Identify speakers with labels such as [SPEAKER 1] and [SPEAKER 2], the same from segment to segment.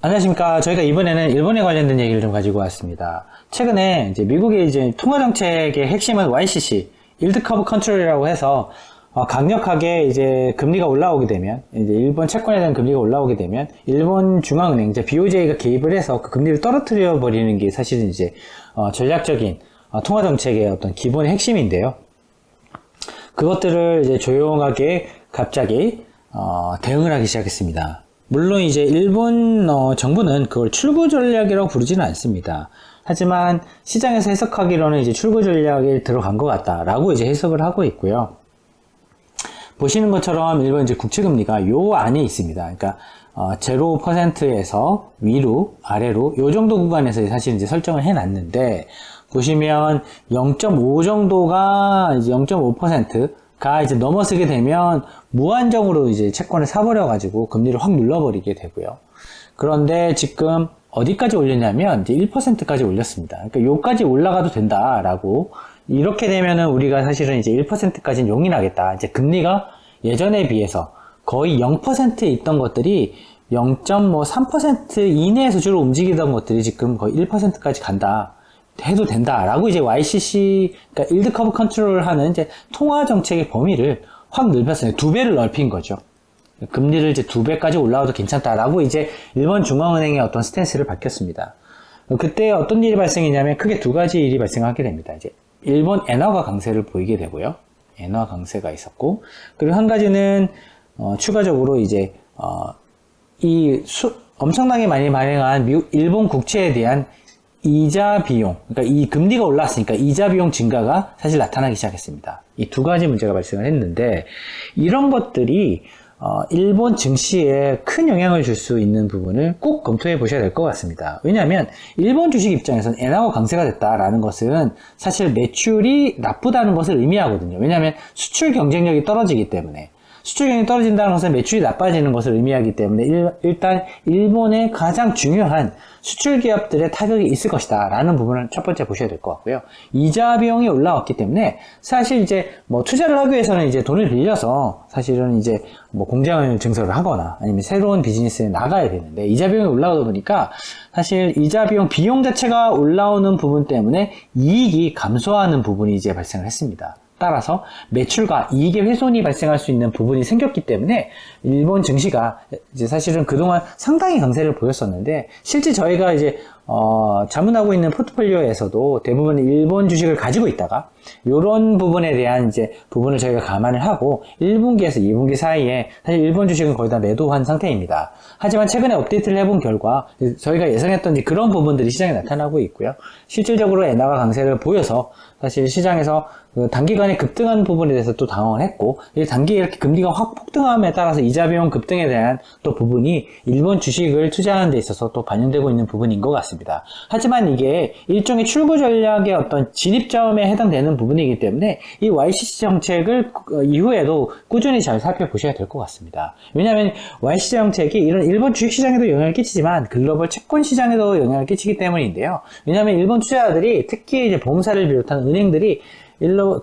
[SPEAKER 1] 안녕하십니까. 저희가 이번에는 일본에 관련된 얘기를 좀 가지고 왔습니다. 최근에 이제 미국의 이제 통화정책의 핵심은 YCC, Yield Curve Control이라고 해서 강력하게 이제 금리가 올라오게 되면, 이제 일본 채권에 대한 금리가 올라오게 되면, 일본 중앙은행, 이제 BOJ가 개입을 해서 그 금리를 떨어뜨려 버리는 게 사실은 이제, 전략적인 통화정책의 어떤 기본의 핵심인데요. 그것들을 이제 조용하게 갑자기, 대응을 하기 시작했습니다. 물론 이제 일본 정부는 그걸 출구 전략이라고 부르지는 않습니다. 하지만 시장에서 해석하기로는 이제 출구 전략에 들어간 것 같다라고 이제 해석을 하고 있고요. 보시는 것처럼 일본 이제 국채 금리가 요 안에 있습니다. 그러니까 0%에서 위로 아래로 요 정도 구간에서 사실 이제 설정을 해놨는데 보시면 0.5 정도가 이제 0.5%가 이제 넘어서게 되면 무한정으로 이제 채권을 사버려가지고 금리를 확 눌러버리게 되고요. 그런데 지금 어디까지 올렸냐면 이제 1%까지 올렸습니다. 그러니까 요까지 올라가도 된다라고 이렇게 되면은 우리가 사실은 이제 1%까지는 용인하겠다. 이제 금리가 예전에 비해서 거의 0%에 있던 것들이 0.3% 이내에서 주로 움직이던 것들이 지금 거의 1%까지 간다. 해도 된다라고 이제 YCC, 그러니까 Yield Curve Control 하는 이제 통화 정책의 범위를 확 넓혔어요. 2배를 넓힌 거죠. 금리를 이제 2배까지 올라와도 괜찮다라고 이제 일본 중앙은행의 어떤 스탠스를 밝혔습니다. 그때 어떤 일이 발생했냐면 크게 두 가지 일이 발생하게 됩니다. 이제 일본 엔화가 강세를 보이게 되고요. 엔화 강세가 있었고, 그리고 한 가지는 추가적으로 이제 엄청나게 많이 발행한 일본 국채에 대한 이자 비용, 그러니까 이 금리가 올랐으니까 이자 비용 증가가 사실 나타나기 시작했습니다. 이 두 가지 문제가 발생을 했는데, 이런 것들이 일본 증시에 큰 영향을 줄 수 있는 부분을 꼭 검토해 보셔야 될 것 같습니다. 왜냐하면 일본 주식 입장에서는 엔화가 강세가 됐다라는 것은 사실 매출이 나쁘다는 것을 의미하거든요. 왜냐하면 수출 경쟁력이 떨어지기 때문에, 수출 경쟁이 떨어진다는 것은 매출이 나빠지는 것을 의미하기 때문에 일단 일본의 가장 중요한 수출 기업들의 타격이 있을 것이다 라는 부분을 첫 번째 보셔야 될 것 같고요. 이자 비용이 올라왔기 때문에 사실 이제 뭐 투자를 하기 위해서는 이제 돈을 빌려서 사실은 이제 뭐 공장을 증설을 하거나 아니면 새로운 비즈니스에 나가야 되는데 이자 비용이 올라오다 보니까 사실 이자 비용 자체가 올라오는 부분 때문에 이익이 감소하는 부분이 이제 발생을 했습니다. 따라서 매출과 이익의 훼손이 발생할 수 있는 부분이 생겼기 때문에 일본 증시가 이제 사실은 그동안 상당히 강세를 보였었는데 실제 저희가 이제 자문하고 있는 포트폴리오에서도 대부분 일본 주식을 가지고 있다가 이런 부분에 대한 이제 부분을 저희가 감안을 하고 1분기에서 2분기 사이에 사실 일본 주식은 거의 다 매도한 상태입니다. 하지만 최근에 업데이트를 해본 결과 저희가 예상했던 그런 부분들이 시장에 나타나고 있고요. 실질적으로 엔화가 강세를 보여서 사실 시장에서 단기간에 급등한 부분에 대해서 또 당황을 했고, 단기에 이렇게 금리가 확 폭등함에 따라서 이자 비용 급등에 대한 또 부분이 일본 주식을 투자하는 데 있어서 또 반영되고 있는 부분인 것 같습니다. 하지만 이게 일종의 출구 전략의 어떤 진입점에 해당되는 부분이기 때문에 이 YCC 정책을 이후에도 꾸준히 잘 살펴보셔야 될 것 같습니다. 왜냐하면 YCC 정책이 이런 일본 주식 시장에도 영향을 끼치지만 글로벌 채권 시장에도 영향을 끼치기 때문인데요. 왜냐하면 일본 투자자들이 특히 이제 보험사를 비롯한 은행들이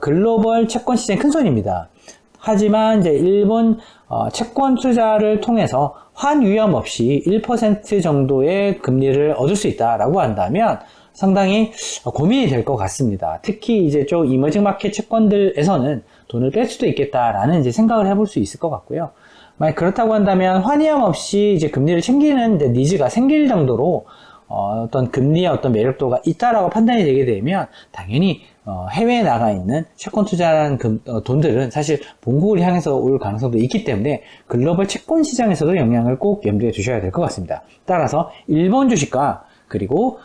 [SPEAKER 1] 글로벌 채권 시장의 큰 손입니다. 하지만 이제 일본 채권 투자를 통해서 환위험 없이 1% 정도의 금리를 얻을 수 있다라고 한다면 상당히 고민이 될 것 같습니다. 특히 이제 좀 이머징 마켓 채권들에서는 돈을 뺄 수도 있겠다라는 이제 생각을 해볼 수 있을 것 같고요. 만약 그렇다고 한다면 환위험 없이 이제 금리를 챙기는 이제 니즈가 생길 정도로 어떤 금리의 어떤 매력도가 있다라고 판단이 되게 되면 당연히 해외에 나가 있는 채권 투자하는 돈들은 사실 본국을 향해서 올 가능성도 있기 때문에 글로벌 채권 시장에서도 영향을 꼭 염두에 두셔야 될 것 같습니다. 따라서 일본 주식과 그리고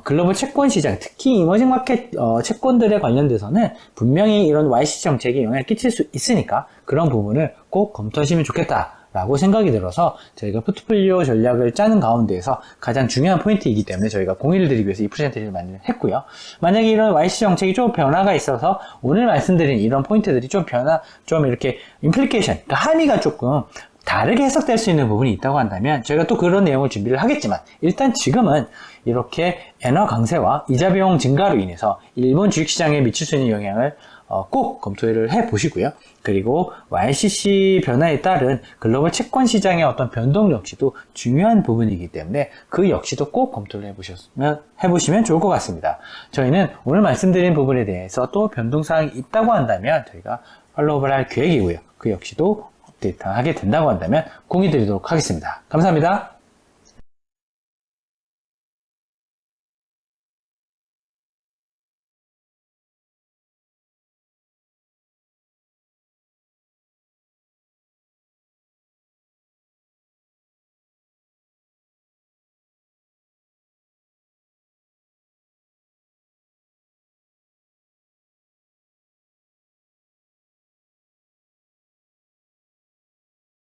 [SPEAKER 1] 글로벌 채권 시장, 특히 이머징 마켓 채권들에 관련돼서는 분명히 이런 YCC 정책이 영향을 끼칠 수 있으니까 그런 부분을 꼭 검토하시면 좋겠다 라고 생각이 들어서 저희가 포트폴리오 전략을 짜는 가운데에서 가장 중요한 포인트이기 때문에 저희가 공유를 드리기 위해서 이 프레젠테이션을 마련했고요. 만약에 이런 YCC 정책이 좀 변화가 있어서 오늘 말씀드린 이런 포인트들이 좀 이렇게 임플리케이션, 그러니까 함의가 조금 다르게 해석될 수 있는 부분이 있다고 한다면 저희가 또 그런 내용을 준비를 하겠지만 일단 지금은 이렇게 엔화 강세와 이자 비용 증가로 인해서 일본 주식시장에 미칠 수 있는 영향을 꼭 검토를 해 보시고요. 그리고 YCC 변화에 따른 글로벌 채권 시장의 어떤 변동 역시도 중요한 부분이기 때문에 그 역시도 꼭 검토를 해보시면 좋을 것 같습니다. 저희는 오늘 말씀드린 부분에 대해서 또 변동사항이 있다고 한다면 저희가 팔로우업을 할 계획이고요. 그 역시도 업데이트하게 된다고 한다면 공유 드리도록 하겠습니다. 감사합니다.